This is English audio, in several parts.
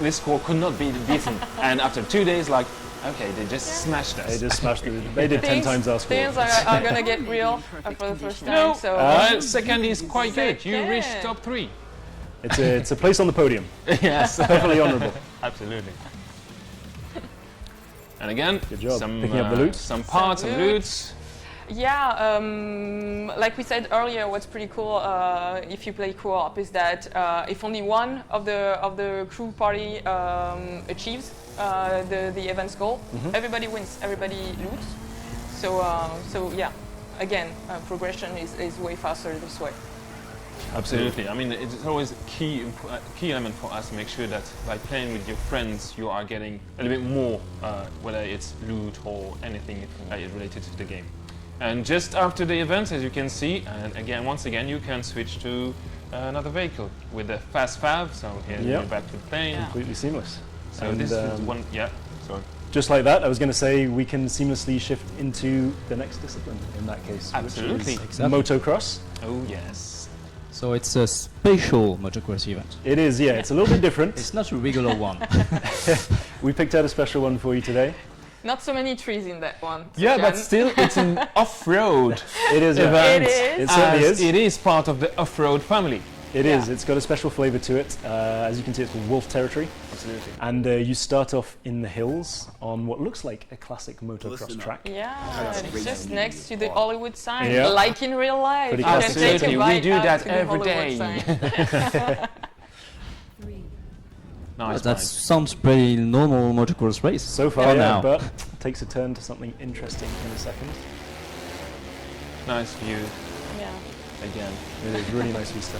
this score could not be beaten. And after 2 days, like, okay, they just smashed us. They just smashed it. They did 10 times our score. Things are gonna get real for the first time. No, So second is quite good. You Second. reached top 3. It's a place on the podium. Yes, Definitely honourable. absolutely. And again, Good job. some Picking up the loot. some parts Some of loot. loot. yeah, like we said earlier, what's pretty cool if you play co-op is that if only one of the crew party achieves the event's goal, everybody wins, everybody loots. So yeah, again, progression is way faster this way. Absolutely. I mean, it's always a key element for us to make sure that by playing with your friends, you are getting a little bit more, whether it's loot or anything related to the game. And just after the event, as you can see, and again, once again, you can switch to another vehicle with the fast fav. So here we're back to the plane. Yeah. Completely seamless. So And, this is one. Yeah. Sorry. just like that, I was going to say we can seamlessly shift into the next discipline in that case. Absolutely. Which is motocross. Oh yes. So it's a special motocross event. It is, yeah. It's a little bit different. It's not a regular one. We picked out a special one for you today. Not so many trees in that one. Yeah, but Jan. still, it's an off-road It is, yeah. event. It is. It certainly as is. It is part of the off-road family. It Yeah. is. It's got a special flavour to it. As you can see, it's called Wolf Territory. Absolutely. And you start off in the hills on what looks like a classic motocross track. Yeah, it's just next to the Hollywood sign, Yeah. like in real life. Pretty You can classic. take a Absolutely, we bite do out that to the every Hollywood day. sign. Nice. That sounds pretty normal motocross race. So far, For yeah, now. but takes a turn to something interesting in a second. Nice view Yeah. again. It is really nice vista.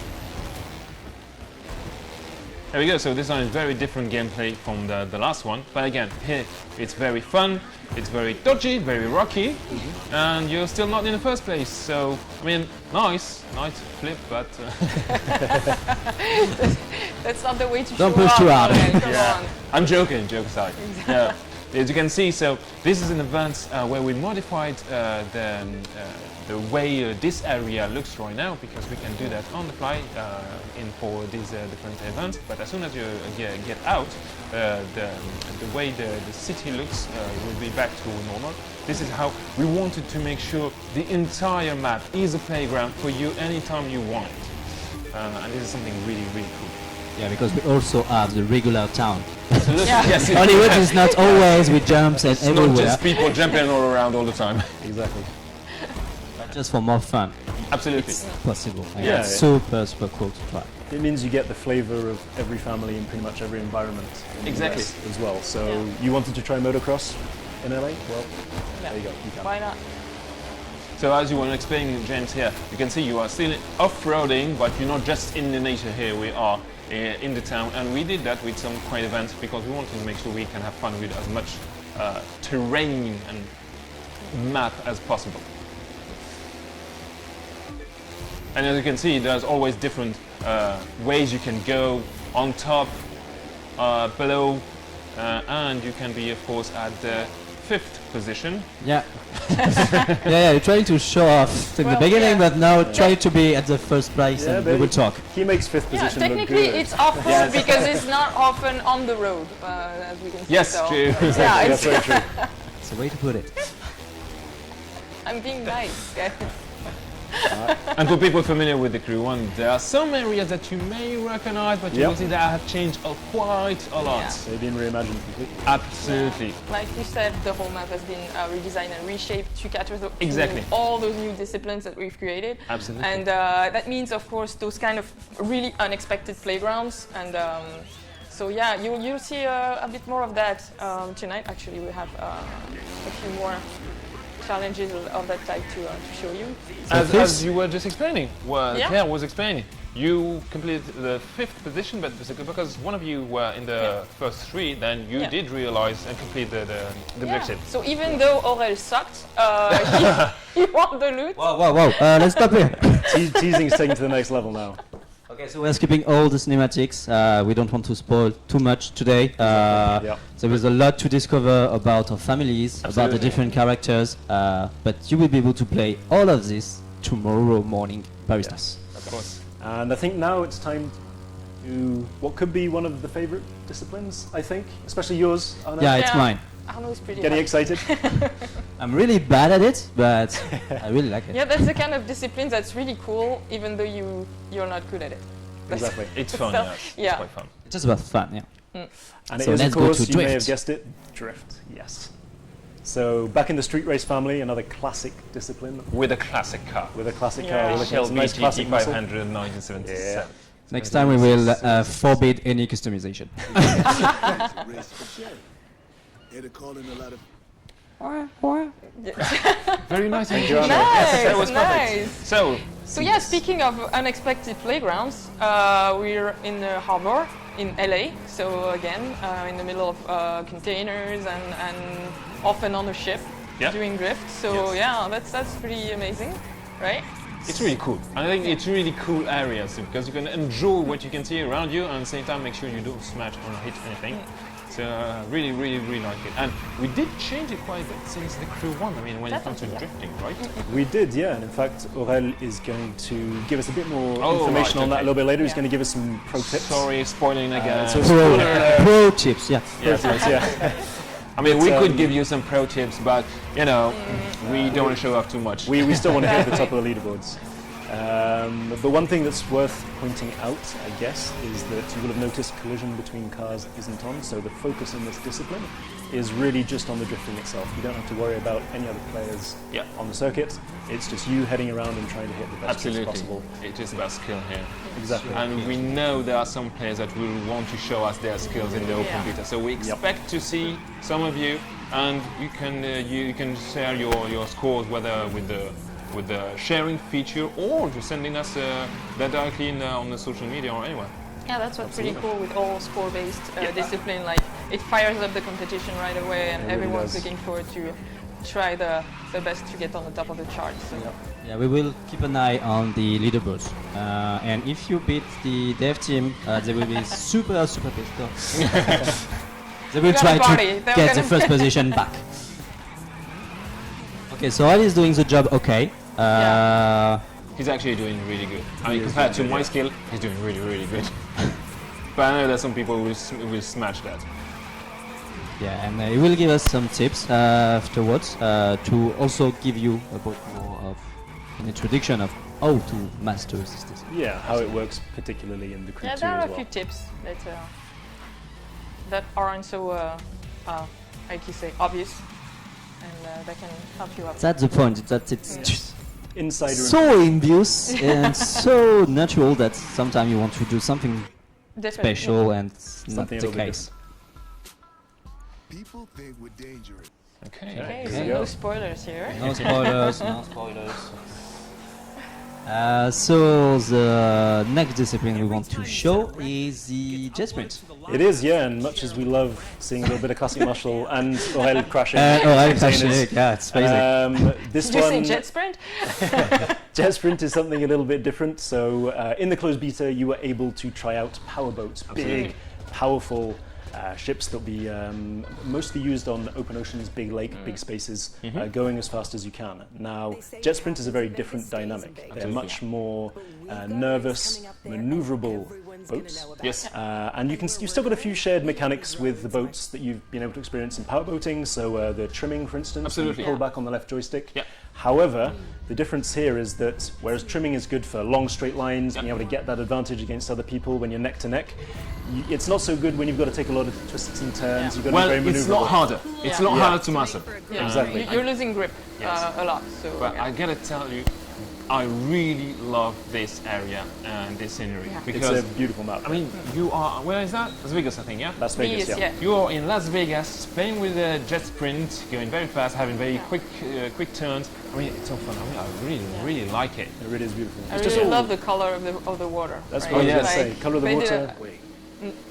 There we go. So this one is very different gameplay from the last one. But again, here it's very fun. It's very dodgy, very rocky, and you're still not in the first place. So I mean, nice flip, but That's not the way to Don't show push up, too hard. man, come on. I'm joking. Joke aside. Yeah. As you can see, so this is an event where we modified the way this area looks right now, because we can do that on the fly for these different events. But as soon as you get out, the way the city looks will be back to normal. This is how we wanted to make sure the entire map is a playground for you anytime you want. And this is something really, really cool. Yeah, because we also have the regular town. Yeah. Yes, Hollywood is not always with jumps and it's not everywhere, just people jumping all around all the time. Exactly. but just for more fun. Absolutely. It's possible. And Yeah, it's yeah. super cool to try. It means you get the flavour of every family in pretty much every environment in the Exactly. US as well. So Yeah. you wanted to try motocross in LA? Well, there you go. You can. Why not? So as you were explaining, James, here, you can see you are still off-roading, but you're not just in the nature here. We are in the town, and we did that with some quiet events because we wanted to make sure we can have fun with as much terrain and map as possible. And as you can see, there's always different ways you can go on top, below, and you can be, of course, at the 5th position. Yeah. yeah, you're trying to show off in the Well, beginning, yeah. but now try to be at the first place Yeah, and we baby. will talk. He makes 5th Yeah, position look technically good. it's off-road Yes. because it's not often on the road, as we can see. Yes, so. true. Yeah, That's it's, very true. That's the way to put it. I'm being nice, guys. And for people familiar with the Crew 1, there are some areas that you may recognize, but you Yep. will see that have changed quite a lot. Yeah. They've been reimagined completely. Absolutely. Like you said, the whole map has been redesigned and reshaped to cater to Exactly. all those new disciplines that we've created. Absolutely. And that means, of course, those kind of really unexpected playgrounds. And so, yeah, you'll see a bit more of that tonight. Actually, we have a few more challenges of that type to show you. As you were just explaining, what Yeah. Claire was explaining, you completed the 5th position, but because one of you were in the first 3, then you Yeah. did realize and complete the Yeah. objective. So even though Aurel sucked, he won the loot. Whoa, let's stop here. Teasing is taken to the next level now. Okay, so we're skipping all the cinematics. We don't want to spoil too much today. Yeah. There is a lot to discover about our families, about the Absolutely. different characters, but you will be able to play all of this tomorrow morning, Paris time. Yes. Of course. And I think now it's time to what could be one of the favorite disciplines, I think, especially yours, Arnaud. Yeah, it's mine. Arnaud's pretty Getting high. excited? I'm really bad at it, but I really like it. Yeah, that's the kind of discipline that's really cool, even though you're not good at it. Exactly. It's fun, So, yeah. It's yeah. quite fun. It's just about fun, yeah. And So it is, of let's go course, to you may have drift. guessed it, drift, yes. So back in the street race family, another classic discipline With a classic car. with a classic Yeah. car. We're looking at some Shelby nice classic muscle. 500 1977. Yeah. Next time we will forbid any customization. They're calling a lot of Very nice. Thank you, Arnaud. Nice, That was perfect. nice. So, So yeah, speaking of unexpected playgrounds, we're in the harbor in LA. So again, in the middle of containers and often on a ship Yeah. doing drift. So yeah, that's pretty amazing, right? it's really cool. I think it's really cool areas because you can enjoy what you can see around you and at the same time make sure you don't smash or hit anything. So really, really, really like it. And we did change it quite a bit since the Crew 1. I mean, when it comes to Definitely, drifting, right? We did, yeah, and in fact, Aurel is going to give us a bit more Oh, information right, on that a okay. little bit later. He's Yeah. going to give us some pro tips. Sorry, spoiling again. so Pro tips, yeah. Yes, Yes, yeah. I mean, But, we could give you some pro tips, but you know, we don't want to show off too much. we still want to hit the top of the leaderboards. But one thing that's worth pointing out, I guess, is that you will have noticed collision between cars isn't on, so the focus in this discipline is really just on the drifting itself. You don't have to worry about any other players Yeah. on the circuit. It's just you heading around and trying to hit the best drifts Absolutely, possible. it is about skill here. Exactly. And we know there are some players that will want to show us their skills in the open Yeah. beta. So we expect to see some of you, and you can share your scores whether with the sharing feature or just sending us that directly on the social media or anywhere. Yeah, that's what's pretty cool with all score-based discipline. Like it fires up the competition right away, and It really everyone's does. looking forward to try the best to get on the top of the chart. So. Yeah, we will keep an eye on the leaderboards. And if you beat the dev team, they will be super pissed off. They will They're try gonna party. to They're get the gonna- first position back. Okay, so Ali is doing the job okay. He's actually doing really good. I mean, is compared to doing good, my yeah. skill, he's doing really, really good. But I know that some people will smash that. Yeah, and he will give us some tips afterwards to also give you a bit more of an introduction of how to master this system. Yeah, how it works particularly in the Crew Yeah, 2 there are as a well. few tips that aren't so, how you say, obvious, and that can help you out. That's the point. That it's just Insider so obvious and so natural that sometimes you want to do something Definitely. special and it's not Something a the little bit case. people think we're dangerous. Okay. Okay, There so you go. no spoilers here. No spoilers, no spoilers. So the next discipline we want to show is the jet sprint. It is, yeah, and much as we love seeing a little bit of classic muscle and Aurel crashing. Alright, containers, yeah, it's basic. This Did you say one, jet sprint? Jet Sprint is something a little bit different. So in the closed beta, you were able to try out power boats, big, powerful ships that will be mostly used on open oceans, big lake, big spaces, going as fast as you can. Now, Jet Sprint is a very different dynamic. They're much more nervous, maneuverable boats. Yes. And you've still got a few shared mechanics with the boats that you've been able to experience in power boating. So the trimming, for instance, Absolutely. you pull back on the left joystick. Yeah. However, the difference here is that whereas trimming is good for long straight lines, being able to get that advantage against other people when you're neck to neck, it's not so good when you've got to take a lot of twists and turns. You've got Well, to be very it's a maneuverable. lot harder. It's a lot Yeah. harder to master. Yeah. Exactly. You're losing grip Yes. a lot. So But yeah. I gotta tell you, I really love this area and this scenery Yeah. It's because a beautiful map. I mean, you are where is that? Las Vegas, I think, yeah. Las Vegas, Yes, yeah. You are in Las Vegas, playing with a jet sprint, going very fast, having very quick turns. I mean, it's so fun. I mean, I really like it. It really is beautiful. I It's just really all- love the color of the water. That's right? what I was Oh, going to yes. say. Color of the They did water.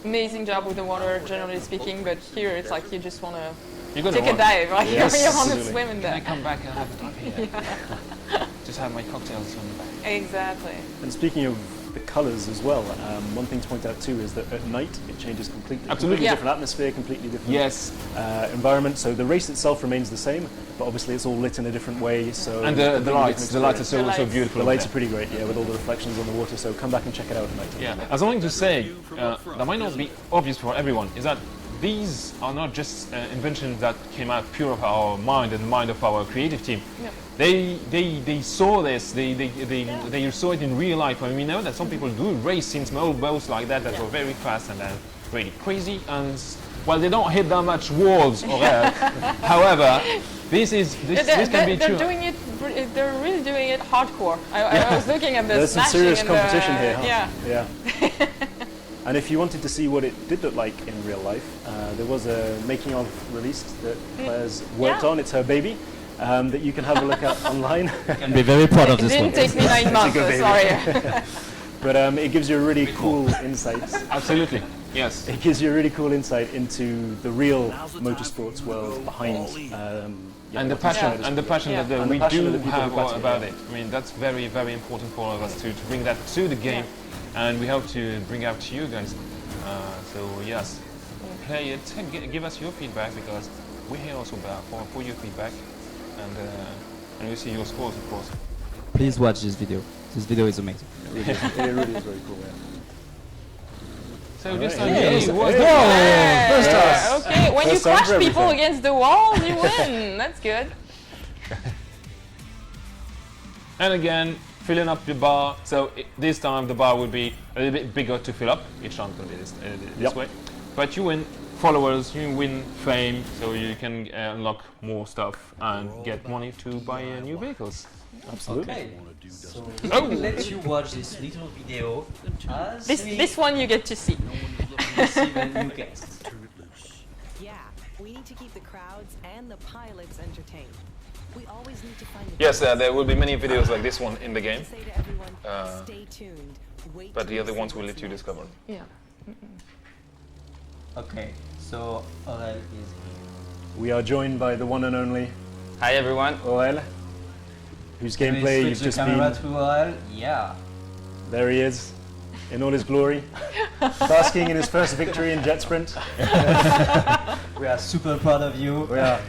Amazing job with the water, generally speaking, but here it's like you just want to You're gonna take a want- dive, right? Yes, you want to absolutely. swim in Can I there. come back and have a dive here? Just have my cocktails on the back. Exactly. And speaking of the colours as well. One thing to point out too is that at night it changes completely. Absolutely. Completely Yeah. different atmosphere, completely different Yes. environment. So the race itself remains the same, but obviously it's all lit in a different way. So And completely the lights different are so, The so lights. beautiful. The lights are over pretty great, yeah, with all the reflections on the water. So come back and check it out at night. there. Yeah. As I wanted to say, that might not be obvious for everyone, is that these are not just inventions that came out pure of our mind and the mind of our creative team. Yeah. They saw this, they saw it in real life. I mean, we know that some people do race in small boats like that that Yeah. were very fast and then really crazy. And well, they don't hit that much walls or else. However, this can be they're true. doing it. They're really doing it hardcore. I was looking at the There's some smashing serious and competition the, here, huh? Yeah. Yeah. And if you wanted to see what it did look like in real life, there was a making of released that Claire's worked Yeah. on. It's her baby that you can have a look at online. Can be very proud of It this didn't one. take me 9 months. good baby. Sorry. But it gives you a really cool insight. Absolutely, yes. It gives you a really cool insight into the real motorsports world behind. And the passion, Yeah. and the passion Yeah. that And the we passion do that the people have have got, about yeah. it. I mean, that's very, very important for all of us to bring that to the game, and we hope to bring out to you guys. So yes, play it, give us your feedback because we're here also for your feedback, and we see your scores, of course. Please watch this video. This video is amazing. It really is very cool. Yeah. So this right. time, Hey, hey, what's hey. the First Yeah, us. okay, when you First time crush for people everything. against the wall, you win. That's good. And again, filling up the bar. So this time the bar will be a little bit bigger to fill up. Each time going to be this Yep. way. But you win followers, you win fame, so you can unlock more stuff and get money to buy new vehicles. Absolutely. So Oh. we'll let you watch this little video as This one you get to see. receive a new guest. Yeah, we need to keep the crowds and the pilots entertained. We always need to find the Yes, there will be many videos like this one in the game, say to everyone, Uh, stay tuned. Wait but till the other see ones will what's let you next. discover. Yeah. Okay, so Aurel is We are joined by the one and only Hi everyone. Aurel, whose Can we gameplay switch you've the just camera been. to Aurel? Yeah. There he is, in all his glory, basking in his first victory in jet sprint. We are super proud of you. We are.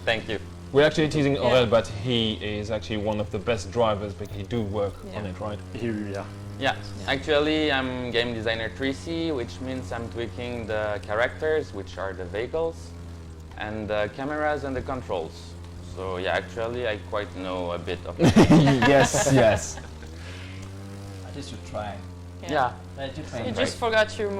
Thank you. We're actually teasing Yeah. Aurel, but he is actually one of the best drivers, but he do work on Yeah. it, right? Here we are. Yeah, actually I'm game designer 3C, which means I'm tweaking the characters, which are the vehicles, and the cameras and the controls. So yeah, actually I quite know a bit of it. Yes, yes. At least you try. Yeah, Try to try. You just forgot your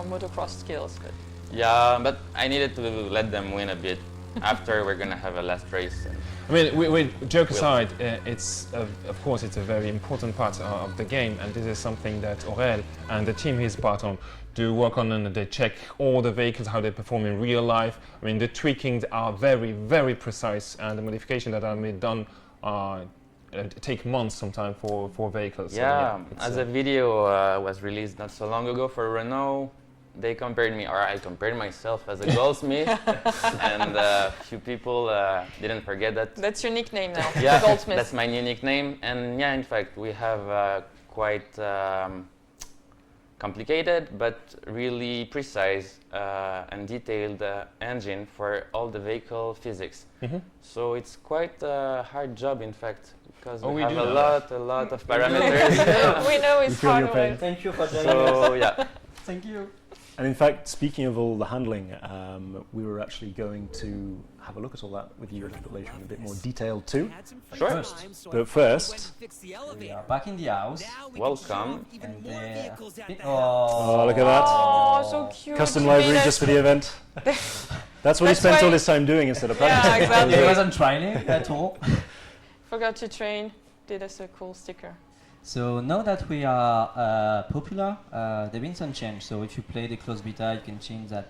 motocross skills, but yeah, but I needed to let them win a bit. After we're gonna have a last race. And I mean, joke aside, it's of course it's a very important part of the game, and this is something that Aurel and the team he's part on do work on, and they check all the vehicles, how they perform in real life. I mean, the tweakings are very, very precise, and the modifications that are being done take months sometimes for vehicles. So, yeah, it's, as a video was released not so long ago for Renault, they compared me, or I compared myself as a goldsmith, and a few people didn't forget that. that's your nickname now. Yeah, the Goldsmith. that's my new nickname. And yeah, in fact, we have quite complicated but really precise and detailed engine for all the vehicle physics. Mhm. So it's quite a hard job, in fact, because Oh, we we have do a know lot of parameters. We know it's feel hard. your pain. work. Thank you for joining us. So yeah, Thank you. And in fact, speaking of all the handling, we were actually going to have a look at all that with you a little bit later in a bit more detail too. sure. But first, We are back in the house. Welcome. And there. oh, look at that. Oh, so cute. Custom You made library us- just for the event. That's what he That's spent all why- his time doing instead of Yeah, practicing. exactly. He wasn't training at all. Forgot to train. Did us a cool sticker. So now that we are popular, there have been some change. So if you play the closed beta, you can change that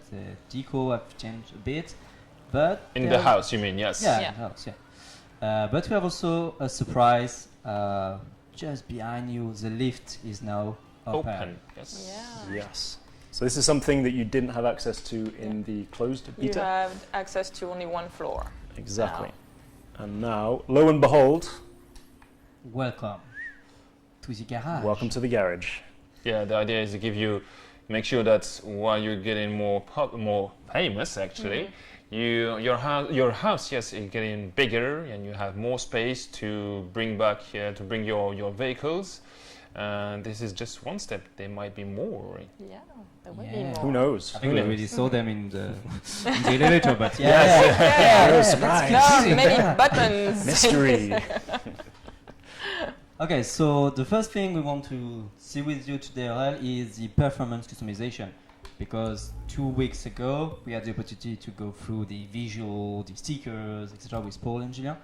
deco have changed a bit. But in there the are- house, you mean? Yes. Yeah, Yeah. in the house, yeah. But we have also a surprise just behind you. The lift is now open. Open. Yes. Yeah. Yes. So this is something that you didn't have access to in the closed You beta. have access to only one floor. Exactly. And now, lo and behold, Welcome to the garage. Welcome to the garage. Yeah, the idea is to make sure that while you're getting more famous, actually, your house, yes, is getting bigger, and you have more space to bring your vehicles. This is just one step. There might be more. Yeah, there will be more. Who knows? I think we already saw them in the elevator, but Yeah, surprise. no, many buttons. Mystery. Okay, so the first thing we want to see with you today, Aurel, is the performance customization. Because 2 weeks ago, we had the opportunity to go through the visual, the stickers, etc. with Paul and Julien.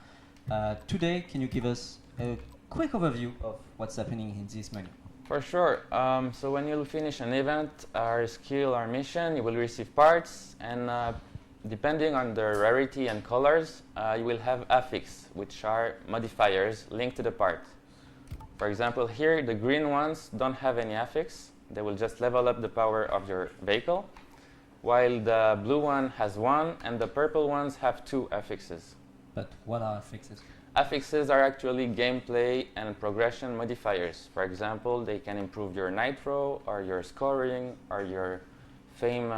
Today, can you give us a quick overview of what's happening in this menu? For sure. So when you'll finish an event, or skill, or mission, you will receive parts, and depending on the rarity and colors, you will have affix, which are modifiers linked to the part. For example, here the green ones don't have any affix. They will just level up the power of your vehicle, while the blue one has one, and the purple ones have 2 affixes. But what are affixes? Affixes are actually gameplay and progression modifiers. For example, they can improve your nitro, or your scoring, or your fame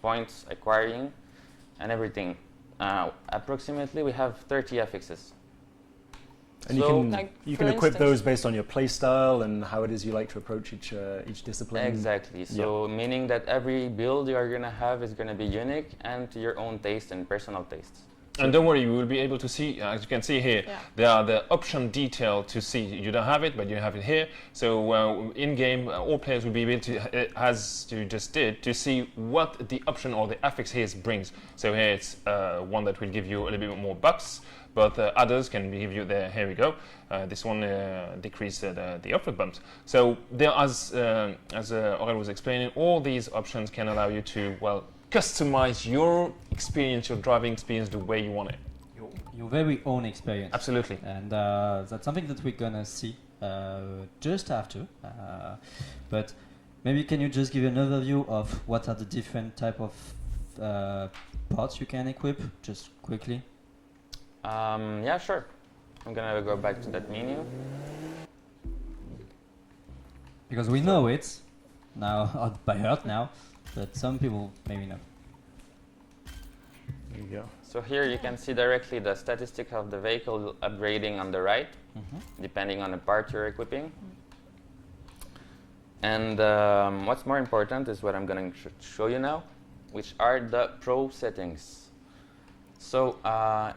points acquiring, and everything. Approximately, we have 30 affixes. And So, you can equip those based on your play style and how it is you like to approach each discipline. Exactly. So meaning that every build you are going to have is going to be unique and to your own taste and personal tastes. And don't worry, you will be able to see, as you can see here, there are the option detail to see. You don't have it, but you have it here. So in-game, all players will be able to, as you just did, to see what the option or the affix here brings. So here it's one that will give you a little bit more bucks, but others can give you the, here we go, this one decreases the offload bumps. So there, as Aurel was explaining, all these options can allow you to, well, customize your experience, your driving experience the way you want it. Your very own experience. Absolutely. And that's something that we're gonna see just after. But maybe can you just give an overview of what are the different type of parts you can equip, just quickly? Yeah, sure. I'm gonna go back to that menu. Because we know it now, by heart now, but some people maybe not. There you go. So here you can see directly the statistic of the vehicle upgrading on the right, depending on the part you're equipping. And what's more important is what I'm going to show you now, which are the pro settings. So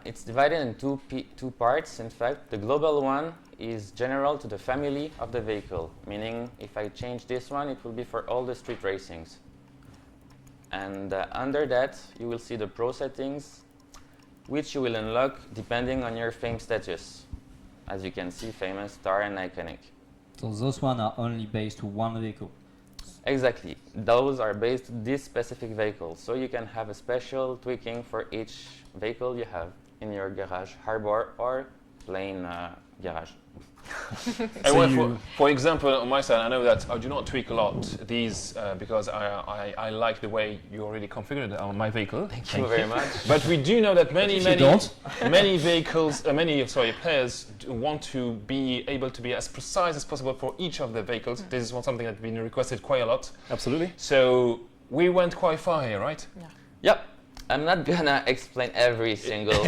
it's divided in two parts. In fact, the global one is general to the family of the vehicle, meaning if I change this one, it will be for all the street racings. And under that, you will see the pro settings, which you will unlock depending on your fame status. As you can see, famous, star, and iconic. So those one are only based to one vehicle. Exactly. Those are based on this specific vehicle. So you can have a special tweaking for each vehicle you have in your garage, harbor, or plain garage. For example, on my side, I know that I do not tweak a lot these because I like the way you already configured it on my vehicle. Thank you very much. But we do know that many players want to be able to be as precise as possible for each of the vehicles. This is something that's been requested quite a lot. Absolutely. So we went quite far here, right? Yeah. Yep. I'm not gonna explain every single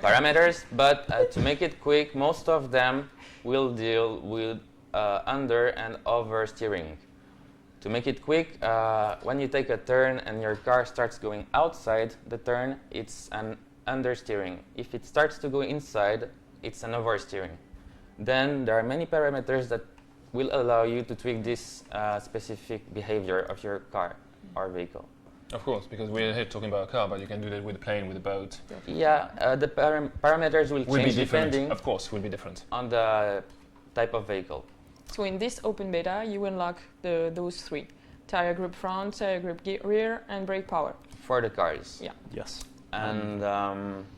parameters, but to make it quick, most of them will deal with under and over steering. To make it quick, when you take a turn and your car starts going outside the turn, it's an understeering. If it starts to go inside, it's an oversteering. Then there are many parameters that will allow you to tweak this specific behavior of your car or vehicle. Of course, because we're here talking about a car, but you can do that with a plane, with a boat. Yeah, the parameters will change depending, of course, will be different on the type of vehicle. So in this open beta, you unlock those three: tire grip front, tire grip rear, and brake power. For the cars. Yeah. Yes. And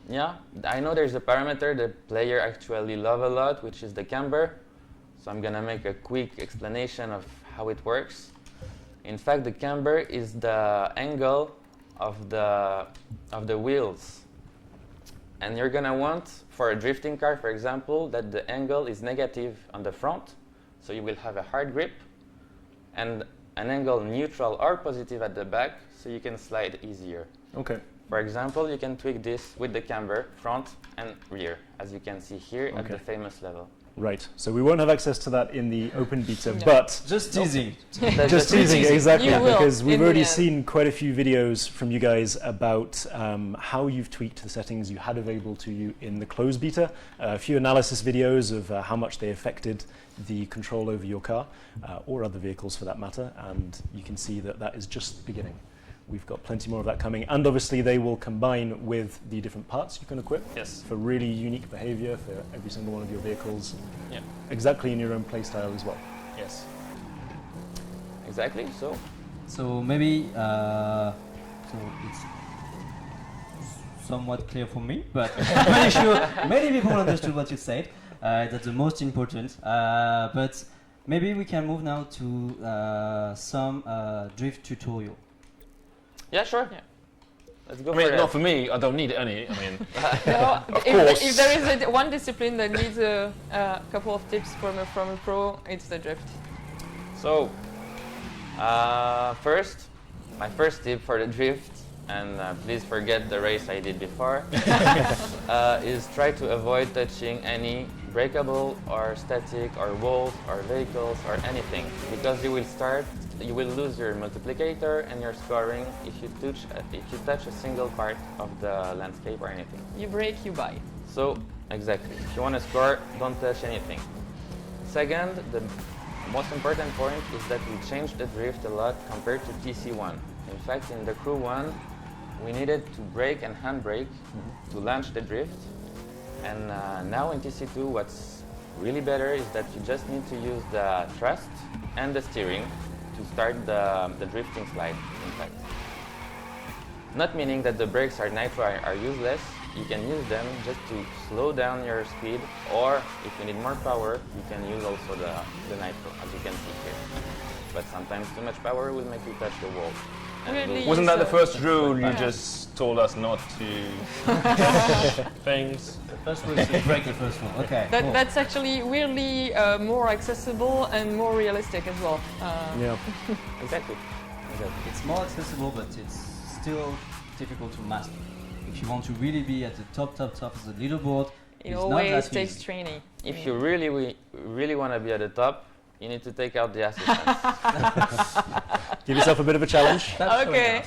yeah, I know there's a parameter the player actually love a lot, which is the camber. So I'm gonna make a quick explanation of how it works. In fact, the camber is the angle of the wheels. And you're gonna want, for a drifting car, for example, that the angle is negative on the front So you will have a hard grip and an angle neutral or positive at the back, so you can slide easier. Okay. For example, you can tweak this with the camber, front and rear, as you can see here at Okay. the famous level. Right. So we won't have access to that in the open beta, but Just teasing. That's just teasing, exactly, You will, because we've in the already end. seen quite a few videos from you guys about how you've tweaked the settings you had available to you in the closed beta. A few analysis videos of how much they affected the control over your car, or other vehicles for that matter, and you can see that that is just beginning. We've got plenty more of that coming, and obviously they will combine with the different parts you can equip Yes. for really unique behavior for every single one of your vehicles, Yeah. exactly in your own playstyle as well. Yes. Exactly, so So maybe so it's somewhat clear for me, but I'm pretty sure many people understood what you said. That's the most important. But maybe we can move now to some drift tutorial. yeah, sure. Yeah. Let's go I for mean, it. not for me. I don't need any. I mean, No, course. if there is one discipline that needs a couple of tips from a pro, it's the drift. So, my first tip for the drift, and please forget the race I did before, is try to avoid touching any breakable or static or walls or vehicles or anything, because you will lose your multiplicator and your scoring if you touch a single part of the landscape or anything. You break, you buy. So, exactly. If you want to score, don't touch anything. Second, the most important point is that we changed the drift a lot compared to TC1. In fact, in the Crew 1, we needed to brake and handbrake to launch the drift. And now in TC2, what's really better is that you just need to use the thrust and the steering to start the drifting slide, in fact. Not meaning that the brakes are nitro are useless. You can use them just to slow down your speed, or if you need more power, you can use also the nitro, as you can see here. But sometimes too much power will make you touch the wall. And Really? lose- wasn't that the So- first rule you Yeah. just told us not to things? First rule is to break the first one. Okay. Cool. That's actually weirdly more accessible and more realistic as well. Yeah. Exactly. Exactly. It's more accessible, but it's still difficult to master. If you want to really be at the top of the leaderboard, It it's always not that takes easy. training. If you really want to be at the top, you need to take out the assistants. Give yourself a bit of a challenge. That's Okay.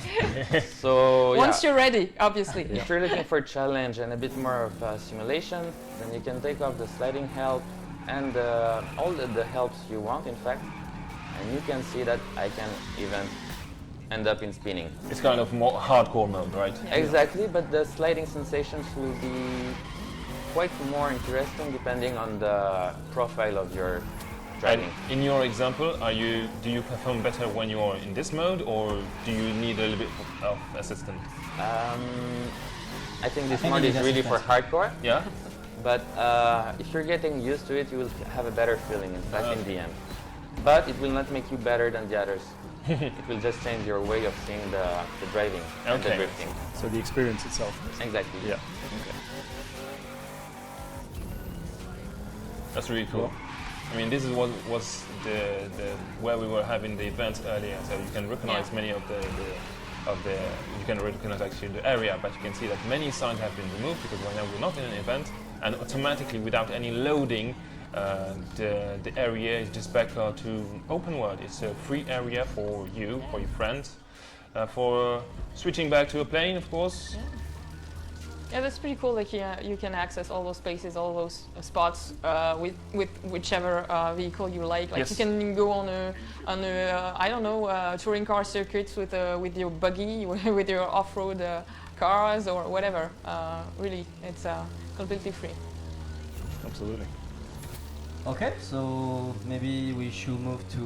So Once yeah. you're ready, obviously. If you're looking for challenge and a bit more of simulation, then you can take off the sliding help and all the helps you want, in fact. And you can see that I can even end up in spinning. It's kind of more hardcore mode, right? Yeah. Exactly, but the sliding sensations will be quite more interesting depending on the profile of your And driving. in your example, do you perform better when you are in this mode, or do you need a little bit of assistance? I think this think mode it is needs really for assistance. hardcore, Yeah. but if you're getting used to it, you will have a better feeling, in fact, in the end. But it will not make you better than the others. It will just change your way of seeing the driving and the Okay. drifting. So the experience itself. Exactly. Yeah. That's really cool. I mean, this is what was the where we were having the event earlier, so you can recognize Yeah. many of the you can recognize actually the area, but you can see that many signs have been removed because right now we're not in an event, and automatically without any loading, the area is just back to open world. It's a free area for you, for your friends, for switching back to a plane, of course. Yeah, that's pretty cool. Like you can access all those spaces, all those spots with whichever vehicle you like. Like Yes. you can go on a I don't know touring car circuits with your buggy, with your off-road cars or whatever. Really, it's completely free. Absolutely. Okay, so maybe we should move to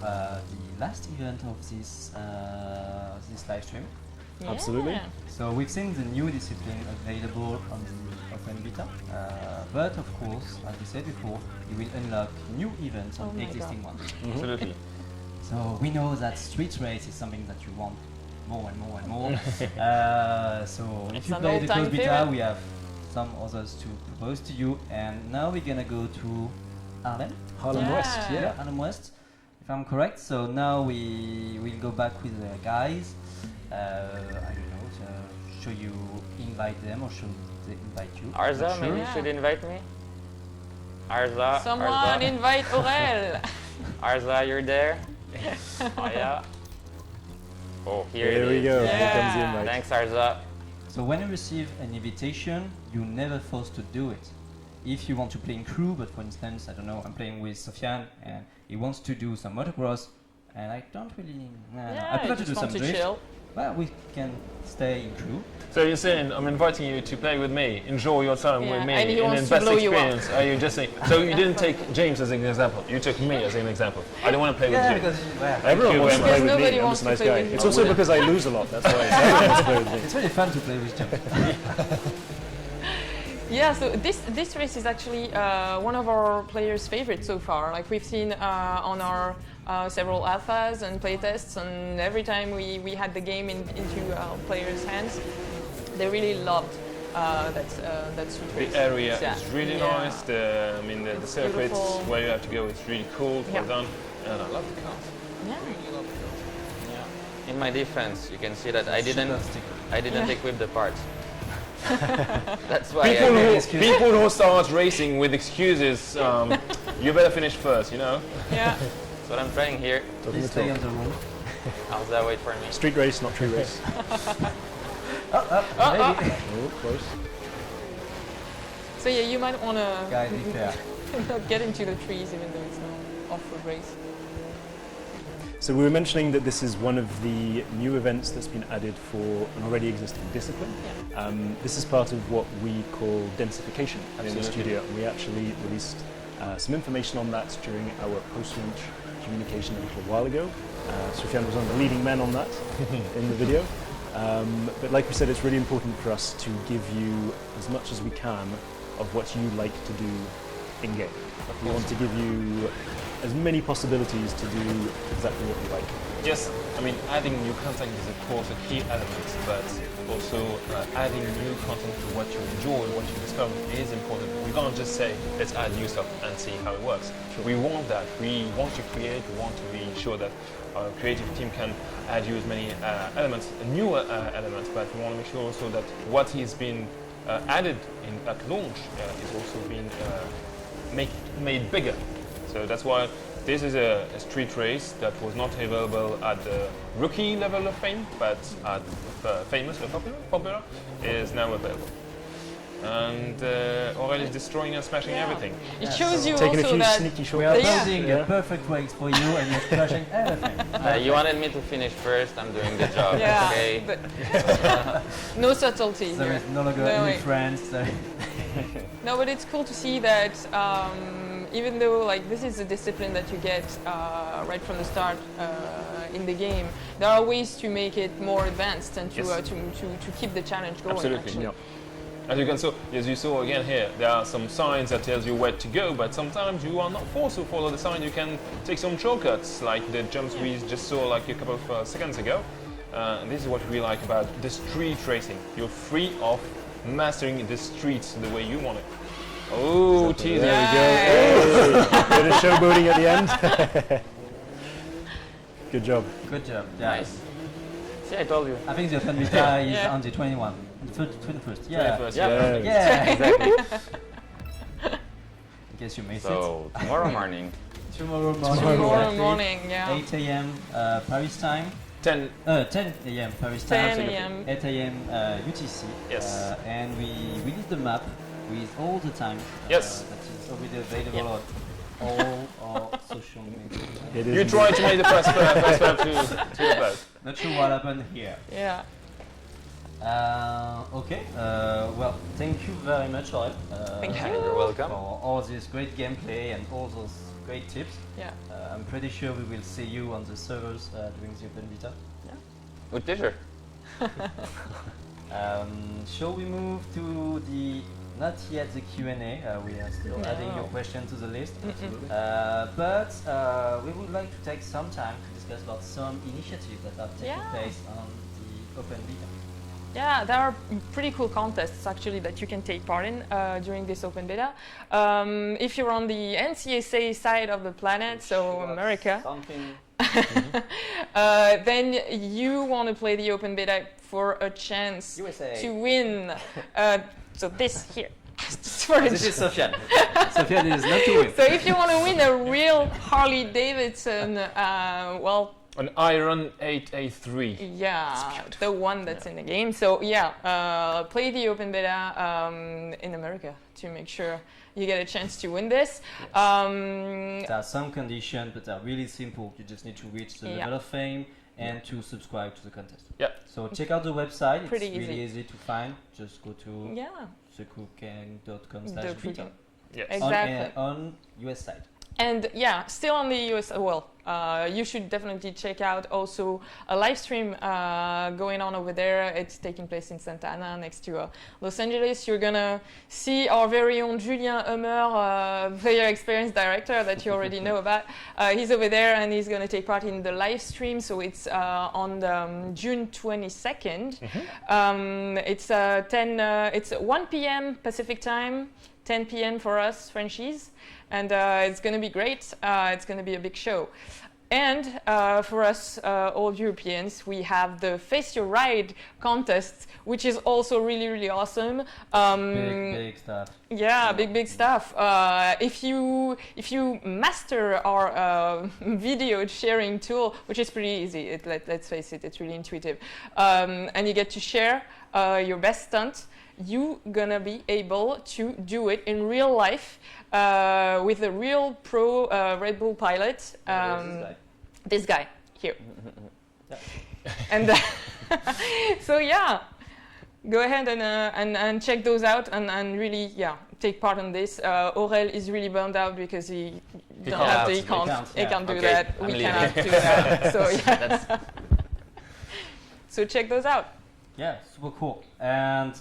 the last event of this live stream. Absolutely. Yeah. So we've seen the new discipline available on the open beta, but of course, as we said before, you will unlock new events on Oh my existing ones. Absolutely. So we know that street race is something that you want more and more and more. So if It's you an play the all-time closed beta, favorite. we have some others to propose to you, and now we're gonna go to Arlen. Harlem Yeah. West, yeah. Harlem West, if I'm correct. So now we will go back with the guys. I don't know, to should you invite them or should they invite you? Arza, Not sure. maybe you should invite me. Arza, Someone Arza, invite Aurel. Arza, you're there. Oh yeah. Oh, here There it we is. go. Yeah. Here comes the invite. Thanks, Arza. So when you receive an invitation, you're never forced to do it. If you want to play in crew, but for instance, I don't know, I'm playing with Sofiane and he wants to do some motocross, and I don't really. I prefer to do some drift. chill. Well, we can stay in crew. So you're saying I'm inviting you to play with me, enjoy your time Yeah, with me, and he in wants the to best blow you up. experience. Are you just saying? So you didn't take James as an example. You took me as an example. I don't want to play with you. because Everyone you wants to very play much. with me. Nobody I'm wants just a to nice play guy. with It's you. also because I lose a lot. That's why everyone wants to play with me. it's really fun to play with James. Yeah, so this race is actually one of our players' favorites so far. Like we've seen on our several alphas and playtests, and every time we had the game into players' hands, they really loved that street race. The area Yeah. is really Yeah. nice. The It's circuits beautiful. where you have to go is really cool. Yeah. Well done. And I love the cars. Yeah. Really love the cars. In my defense, you can see that I didn't equip the parts. That's why People who start racing with excuses, you better finish first, you know? Yeah. That's what I'm trying here. Talking Please the stay talk. on the room. How's that? Wait for me. Street race, not true race. Maybe. Oh, close. So yeah, you might want Guys, be fair. to not get into the trees, even though it's an off-road race. So we were mentioning that this is one of the new events that's been added for an already existing discipline. Yeah. This is part of what we call densification in the Absolutely. studio. We actually released some information on that during our post-launch communication a little while ago. Sofiane was one of the leading men on that in the video. But like we said, it's really important for us to give you as much as we can of what you like to do in-game. We want to give you as many possibilities to do exactly what you like. Yes, I mean, adding new content is of course a key element, but also adding new content to what you enjoy, what you discover is important. We can't just say, let's add new stuff and see how it works. We want that. We want to create, we want to be sure that our creative team can add you as many elements, newer elements, but we want to make sure also that what is being added at launch is also being made bigger. So that's why this is a street race that was not available at the rookie level of fame, but at famous or popular is now available. And Aurel is destroying and smashing everything. It shows you Taking a also few that sneaky We are shortcuts. Yeah. building Yeah. a perfect race for you and you're crushing everything. You wanted me to finish first. I'm doing the job. yeah, Okay. but no subtlety There here. is no longer No, any wait. friends. So No, but it's cool to see that even though like this is a discipline that you get right from the start in the game, there are ways to make it more advanced and to Yes. to keep the challenge going. Absolutely. Actually. Yeah. As you saw again here, there are some signs that tells you where to go, but sometimes you are not forced to follow the sign. You can take some shortcuts, like the jumps we just saw like a couple of seconds ago. And this is what we like about the street racing. You're free of mastering the streets the way you want it. Oh, teasing. There we go. Hey, bit of showboating at the end. Good job. good job. Yeah. Nice. See, I told you. I think the open beta is Yeah. on the 21. The 21st. Yeah. 21st, Yeah. Yeah, exactly. In case you missed So tomorrow morning. it. Tomorrow morning. Tomorrow exactly. morning, yeah. 8 a.m. Paris time. 10. 10 a.m. Paris time. 10 a.m. 8 a.m. UTC. Yes. And we released the map with all the time. Yes. That is already available on all our social media. It is You indeed. try to make the press flap to upload. Not sure what happened here. Yeah. Okay. Well, thank you very much, Aurel. Thank Yeah, you. you're welcome. For all this great gameplay and all those great tips. Yeah. I'm pretty sure we will see you on the servers during the open beta. With pleasure. Shall we move to the not yet the Q&A? We are still adding your question to the list. But we would like to take some time to discuss about some initiatives that are taking Yeah. place on the open beta. Yeah, there are pretty cool contests actually that you can take part in during this open beta. If you're on the NCSA side of the planet, so America, then you want to play the open beta for a chance to win. So this here. This is Sofiane. Sofiane is not to win. So if you want to win a real Harley Davidson, well, An Iron 8A3. yeah, the one that's in the game. So yeah, play the open beta in America to make sure you get a chance to win this. There are some conditions, but they're really simple. You just need to reach the level of fame and to subscribe to the contest. Yeah. So check out the website. Pretty it's really easy to find. Just go to thecooking.com/beta. Yes. Exactly. On US side. And yeah, still on the US, you should definitely check out also a live stream going on over there. It's taking place in Santa Ana next to Los Angeles. You're gonna see our very own Julien Hummer, player experience director that you already know about. He's over there and he's gonna take part in the live stream. So it's on June 22nd. It's it's 1 p.m. Pacific time, 10 p.m. for us Frenchies. And it's going to be great. It's going to be a big show. And for us, all Europeans, we have the Face Your Ride contest, which is also really, really awesome. Big stuff. Yeah, big stuff. If you master our video sharing tool, which is pretty easy, let's face it, it's really intuitive, and you get to share your best stunt, you're gonna be able to do it in real life with a real pro Red Bull pilot. This guy here. And so yeah, go ahead and check those out and really take part in this. Aurel is really burned out because he can't do that. We cannot do that. So yeah. So check those out. Yeah, super cool. And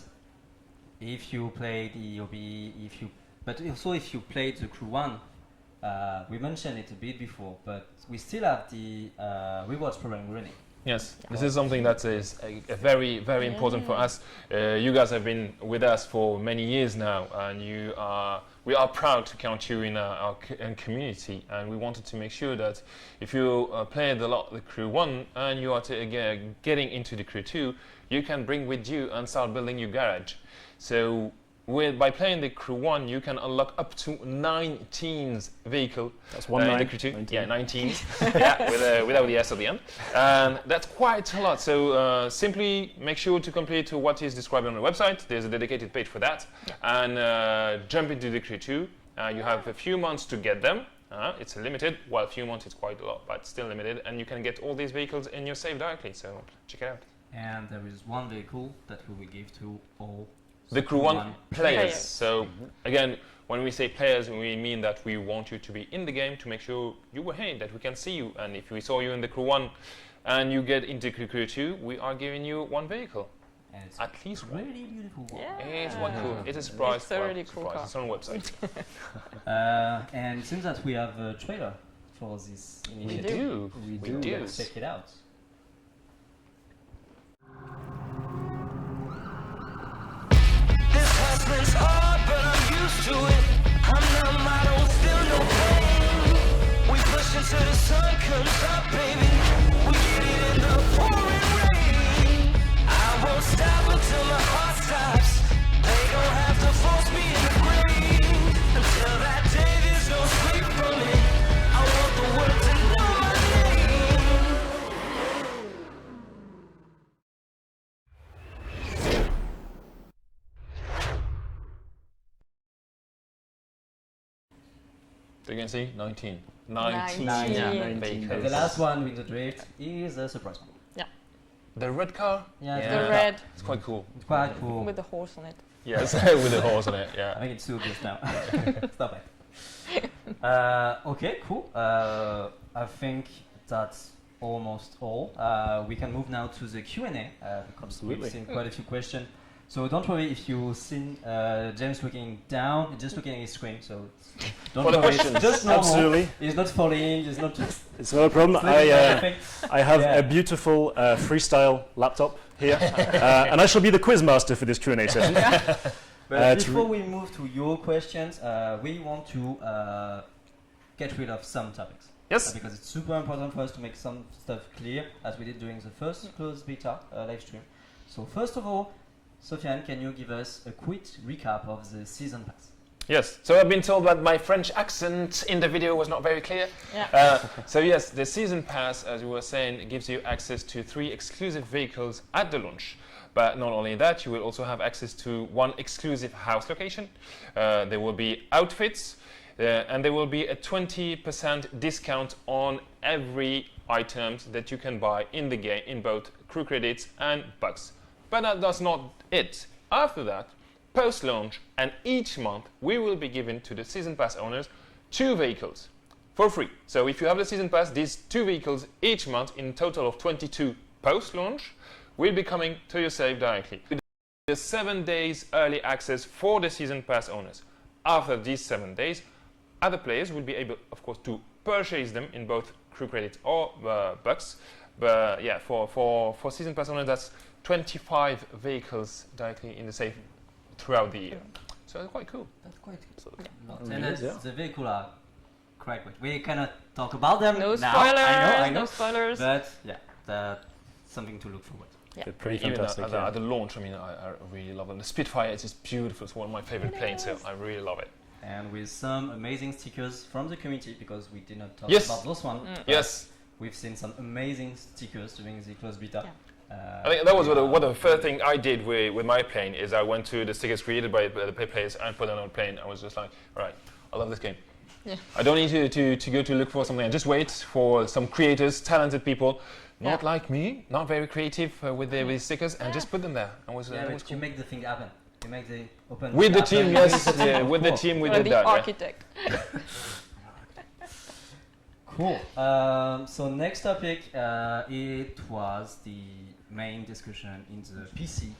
if you play the OB, but also if you played the Crew 1, we mentioned it a bit before, but we still have the rewards program running. Yes, this is something that is very, very important for us. You guys have been with us for many years now, and we are proud to count you in our community. And we wanted to make sure that if you played a lot the Crew 1 and you are getting into the Crew 2, you can bring with you and start building your garage. So by playing the Crew 1, you can unlock up to 19 vehicles. That's one nine. The Crew 2. 19. Yeah, 19. Yeah, without the S at the end. And that's quite a lot. So simply make sure to complete what is described on the website. There's a dedicated page for that. And jump into the Crew 2. You have a few months to get them. It's limited. Well, a few months is quite a lot, but still limited. And you can get all these vehicles in your save directly. So check it out. And there is one vehicle that we will give to all the Crew 1 players. So again, when we say players, we mean that we want you to be in the game to make sure you were here, that we can see you. And if we saw you in the Crew 1 and you get into Crew 2, we are giving you one vehicle. And it's at least one. Really beautiful one. Yeah. It's one cool. It's a surprise. It's a really cool car. It's on the website. And it seems that we have a trailer for this initiative. We do. Let's check it out. It's hard, but I'm used to it. I'm numb, I don't feel no pain. We push until the sun comes up, baby. We get it in the pouring rain. I won't stop until my heart stops. They gon' have to force me in the grave. Until that day, there's no sleep from me. I want the world to know my name. So you can see 19. 19. vehicles. And the last one with the drift is a surprise one. Yeah. The red car? Yeah. The red It's quite cool. It's quite cool. with the horse on it. Yes, with the horse on it, I yeah. think it's too obvious now. Stop it. Okay, cool. I think that's almost all. We can move now to the Q&A. Because we've seen quite a few questions. So don't worry if you've seen James looking down, just looking at his screen. So don't worry, it's just normal. Absolutely. He's not falling. It's not. It's not a problem. I have a beautiful freestyle laptop here, and I shall be the quiz master for this Q&A session. But before we move to your questions, we want to get rid of some topics. Yes. Because it's super important for us to make some stuff clear, as we did during the first closed beta live stream. So first of all, Sofiane, can you give us a quick recap of the season pass? Yes, so I've been told that my French accent in the video was not very clear. Yeah. So yes, the season pass, as you were saying, gives you access to 3 exclusive vehicles at the launch. But not only that, you will also have access to 1 exclusive house location. There will be outfits, and there will be a 20% discount on every item that you can buy in the game, in both crew credits and bucks. But that's not it. After that, post-launch and each month, we will be giving to the Season Pass owners 2 vehicles for free. So if you have the Season Pass, these 2 vehicles each month, in total of 22 post-launch, will be coming to your save directly. The 7 days early access for the Season Pass owners. After these 7 days, other players will be able, of course, to purchase them in both crew credits or bucks. But yeah, for Season Pass owners, that's 25 vehicles directly in the save throughout the year. So it's quite cool. That's quite cool. Absolutely. And the vehicles are quite good. We cannot talk about them No now. spoilers. I know. No spoilers. But yeah, that's something to look forward. They're pretty Even fantastic. at the launch, I mean, I really love them. The Spitfire is just beautiful. It's one of my favorite planes, so I really love it. And with some amazing stickers from the community, because we did not talk Yes. about those one. Yes. We've seen some amazing stickers during the closed beta. I think that was what the first thing I did with my plane is I went to the stickers created by the players and put them on a plane. I was just like, all right, I love this game. Yeah. I don't need to go to look for something. I just wait for some creators, talented people, not like me, not very creative with the stickers, and just put them there. And was, Yeah, it but was you cool. make the thing happen. You make the open With the happen. team, yes, yeah, with the team we Or did the that. Yeah. architect. Cool. So next topic, it was the main discussion in the PC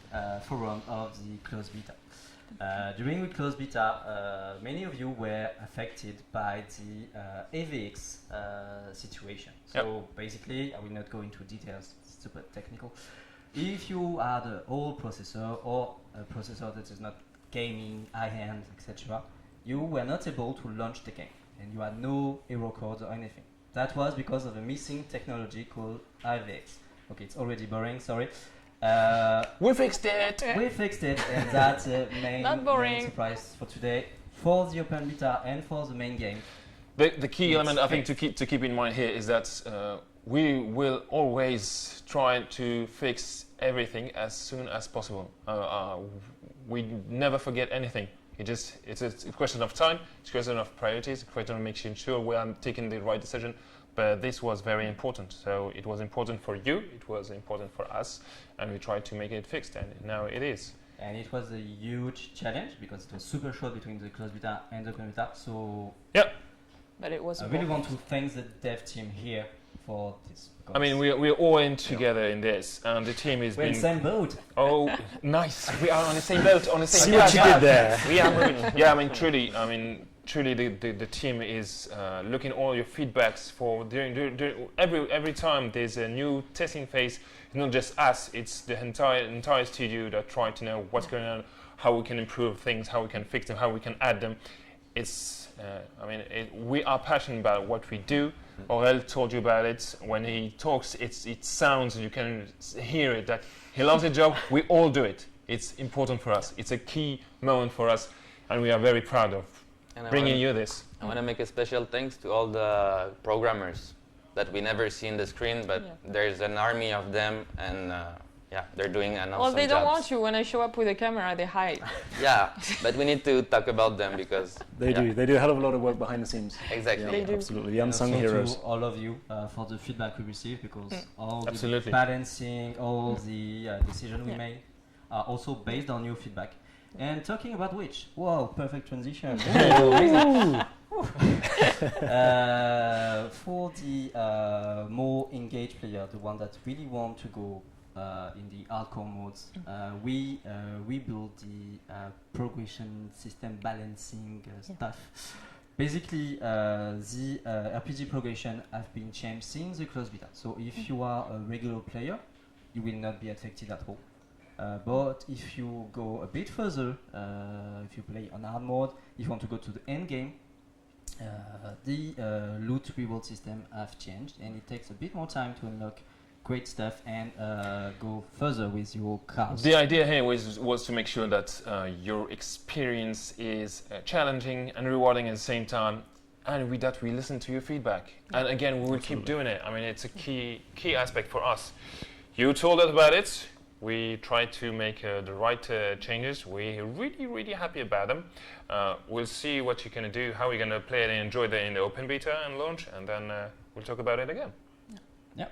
forum of the closed beta. During the closed beta, many of you were affected by the AVX situation. So basically, I will not go into details, it's super technical. If you had an old processor or a processor that is not gaming, high-end, etc., you were not able to launch the game, and you had no error codes or anything. That was because of a missing technology called AVX. Okay, it's already boring, sorry. We fixed it. We fixed it, and that's the Not boring. main surprise for today, for the open beta and for the main game. The key element I think to keep in mind here is that we will always try to fix everything as soon as possible. We never forget anything. It's a question of time, it's a question of priorities, it's a question of making sure we are taking the right decision. But this was very important. So it was important for you, it was important for us, and we tried to make it fixed, and now it is. And it was a huge challenge because it was super short between the closed beta and the open beta. So yeah. But it was I really want to thank the dev team here for this. I mean, we're all in together in this, and the team is we're in the same boat. Oh, nice! We are on the same boat, on the same. See what you did there. We are moving. Yeah, I mean, truly, the team is looking all your feedbacks for during every time there's a new testing phase. It's not just us; it's the entire studio that try to know what's going on, how we can improve things, how we can fix them, how we can add them. It's we are passionate about what we do. Aurel told you about it. When he talks, it sounds, you can hear it, that he loves the job. We all do it. It's important for us. It's a key moment for us, and we are very proud of bringing you this. I want to make a special thanks to all the programmers that we never see in the screen, but there's an army of them, and yeah, they're doing an awesome job. Well, they don't want you. When I show up with a camera, they hide. Yeah, but we need to talk about them because They do a hell of a lot of work behind the scenes. Exactly. They do. Absolutely, the unsung And also heroes. to all of you for the feedback we received, because all Absolutely. the balancing, all the decisions we made are also based on your feedback. And talking about which, wow, perfect transition. For the more engaged player, the one that really want to go in the hardcore modes, we built the progression system balancing stuff. Basically, the RPG progression have been changed since the closed beta. So if you are a regular player, you will not be affected at all. But if you go a bit further, if you play on hard mode, if you want to go to the end game, the loot reward system have changed, and it takes a bit more time to unlock great stuff and go further with your cars. The idea here was to make sure that your experience is challenging and rewarding at the same time, and with that we listen to your feedback. And again, we will keep doing it. I mean, it's a key aspect for us. You told us about it. We tried to make the right changes. We're really happy about them. We'll see what you're going to do, how we're going to play it and enjoy it in the open beta and launch, and then we'll talk about it again. Yeah.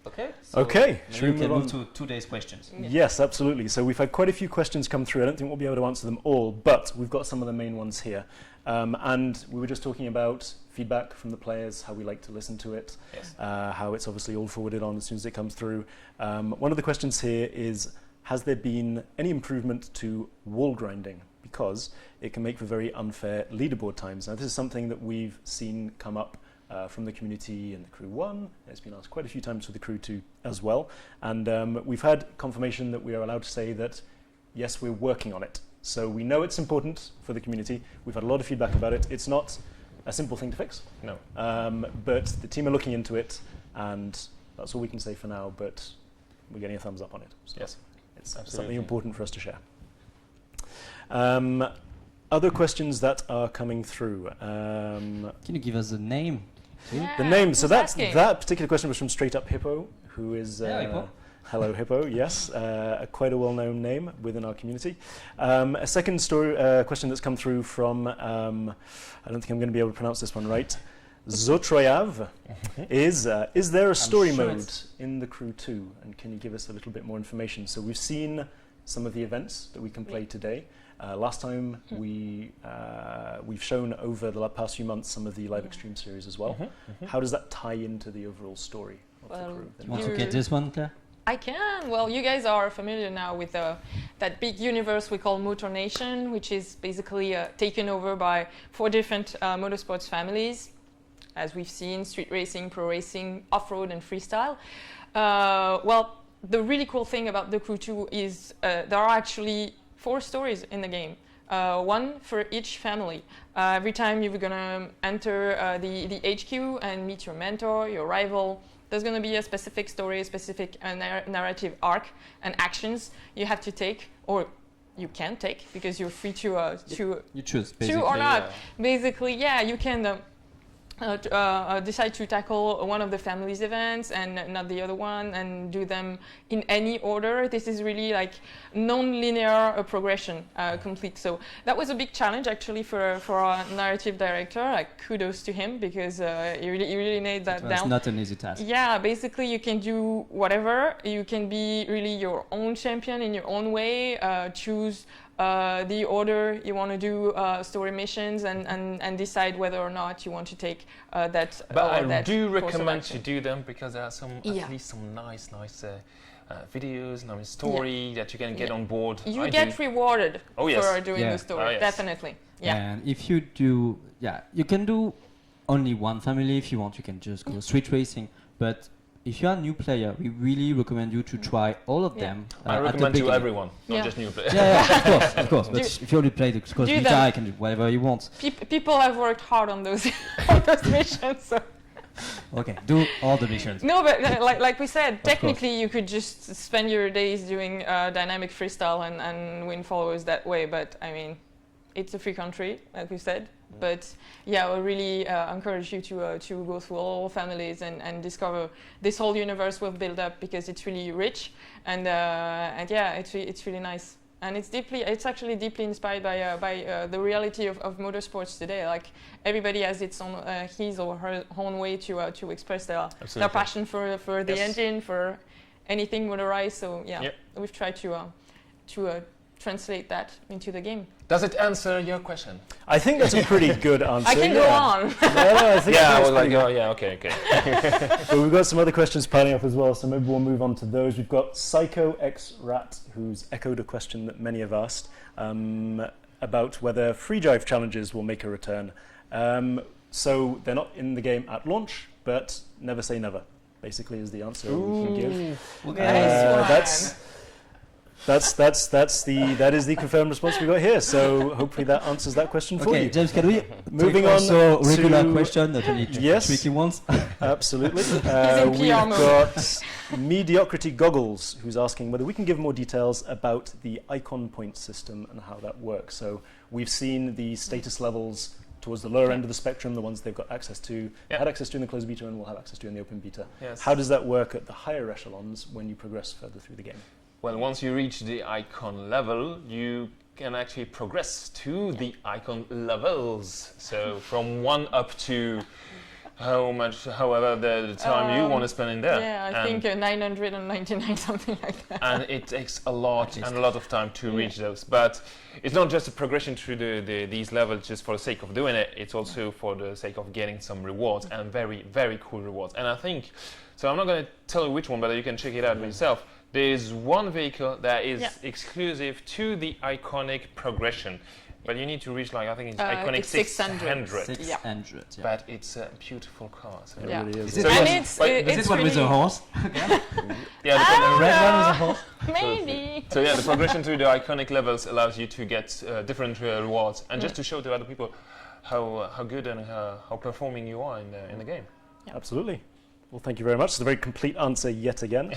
Okay. Okay, So should we we can move move on? to today's questions. Yes, absolutely. So we've had quite a few questions come through. I don't think we'll be able to answer them all, but we've got some of the main ones here. And we were just talking about feedback from the players, how we like to listen to it, how it's obviously all forwarded on as soon as it comes through. One of the questions here is, has there been any improvement to wall grinding? Because it can make for very unfair leaderboard times. Now, this is something that we've seen come up from the community in the Crew 1. It's been asked quite a few times for the Crew 2 as well. And we've had confirmation that we are allowed to say that, yes, we're working on it. So we know it's important for the community. We've had a lot of feedback about it. It's not a simple thing to fix. No. But the team are looking into it, and that's all we can say for now, but we're getting a thumbs up on it. So Yes. it's Absolutely. something important for us to share. Other questions that are coming through. Can you give us a name? The name. So who's that asking? particular question was from Straight Up Hippo, who is Hippo. Hello Hippo. Yes, quite a well-known name within our community. A second question that's come through from I don't think I'm going to be able to pronounce this one right. Zotroyav is there a story sure mode it's- in the Crew 2, and can you give us a little bit more information? So we've seen some of the events that we can play today. Last time we've shown over the past few months some of the live extreme series as well. How does that tie into the overall story of the Crew? You want to You- get this one, Claire? I can. Well, you guys are familiar now with that big universe we call Motor Nation, which is basically taken over by 4 different motorsports families, as we've seen: street racing, pro racing, off-road, and freestyle. Well, the really cool thing about the Crew 2 is there are actually 4 stories in the game. One for each family. Every time you're gonna enter the HQ and meet your mentor, your rival, there's going to be a specific story, a specific narrative arc and actions you have to take, or you can take, because you're free to You choose, to basically. or not. Basically, yeah, you can decide to tackle one of the family's events and not the other one, and do them in any order. This is really like non-linear progression complete. So that was a big challenge actually for our narrative director. Like, kudos to him, because he really nailed that It was down. not an easy task. Yeah, basically you can do whatever. You can be really your own champion in your own way. Choose the order you want to do story missions, and decide whether or not you want to take that. But I that do course of recommend action. you do them, because there are at least some nice videos, nice story that you can get on board. You get rewarded for doing Yeah. the story, Oh, yes. definitely. Yeah. And if you do, you can do only one family if you want. You can just go street racing. But if you're a new player, we really recommend you to try all of them. I at the recommend to beginning. everyone, not Yeah. just new players. Yeah, of course. But Do- if you only play the Cross do Vita, them. you can do whatever you want. People have worked hard on those on those missions. So. Okay, do all the missions. No, but like we said, course. technically you could just spend your days doing dynamic freestyle and win followers that way. But I mean, it's a free country, like we said. But yeah, I really encourage you to go through all families and discover this whole universe we've built up, because it's really rich and yeah, it's really nice. And it's actually deeply inspired by the reality of motorsports today. Like, everybody has its own his or her own way to express their passion for the engine, for anything motorized. So yeah, we've tried to translate that into the game. Does it answer your question? I think that's a pretty good answer. I can go on. I think Yeah, I that's was like, pretty oh yeah, okay. But we've got some other questions piling up as well, so maybe we'll move on to those. We've got Psycho X Rat, who's echoed a question that many have asked about whether free drive challenges will make a return. So they're not in the game at launch, but never say never, basically, is the answer we can give. Nice That is the confirmed response we got here. So hopefully that answers that question for Okay, you. James, can we Moving take on also regular to- question, not only Yes. tricky ones? Absolutely. in We've PR mode. got Mediocrity Goggles, who's asking whether we can give more details about the icon point system and how that works. So we've seen the status levels towards the lower end of the spectrum, the ones they've got access to, had access to in the closed beta and will have access to in the open beta. Yes. How does that work at the higher echelons when you progress further through the game? Well, once you reach the icon level, you can actually progress to the icon levels. So from 1 up to however the time you want to spend in there. Yeah, I think 999, something like that. And it takes a lot of time to reach those. But it's not just a progression through these levels just for the sake of doing it. It's also for the sake of getting some rewards, and very, very cool rewards. And I think, so I'm not going to tell you which one, but you can check it out for yourself. There's one vehicle that is exclusive to the iconic progression. But you need to reach, like, I think it's iconic it's 600. 600, yeah. But it's a beautiful car. So It Yeah. really is. Is it And one- it's Is it one with a really- horse? Yeah, The red one with a horse? Maybe. So yeah, the progression to the iconic levels allows you to get different rewards, and just to show to other people how good and how performing you are in the game. Absolutely. Well, thank you very much. It's a very complete answer yet again.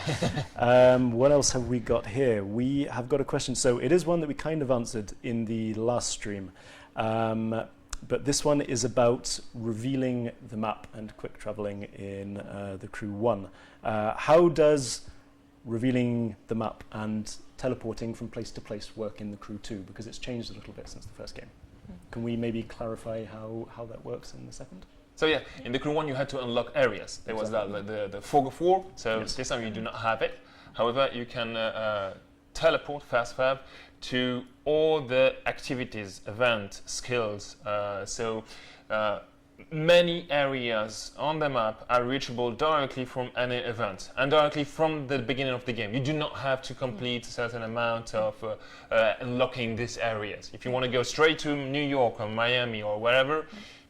What else have we got here? We have got a question. So it is one that we kind of answered in the last stream. But this one is about revealing the map and quick traveling in the Crew 1. How does revealing the map and teleporting from place to place work in the Crew 2? Because it's changed a little bit since the first game. Can we maybe clarify how that works in the second? So yeah, in the Crew 1 you had to unlock areas. There was the fog of war, so this time you do not have it. However, you can teleport fast fab to all the activities, event, skills. Many areas on the map are reachable directly from any event and directly from the beginning of the game. You do not have to complete a certain amount of unlocking these areas. If you want to go straight to New York or Miami or wherever,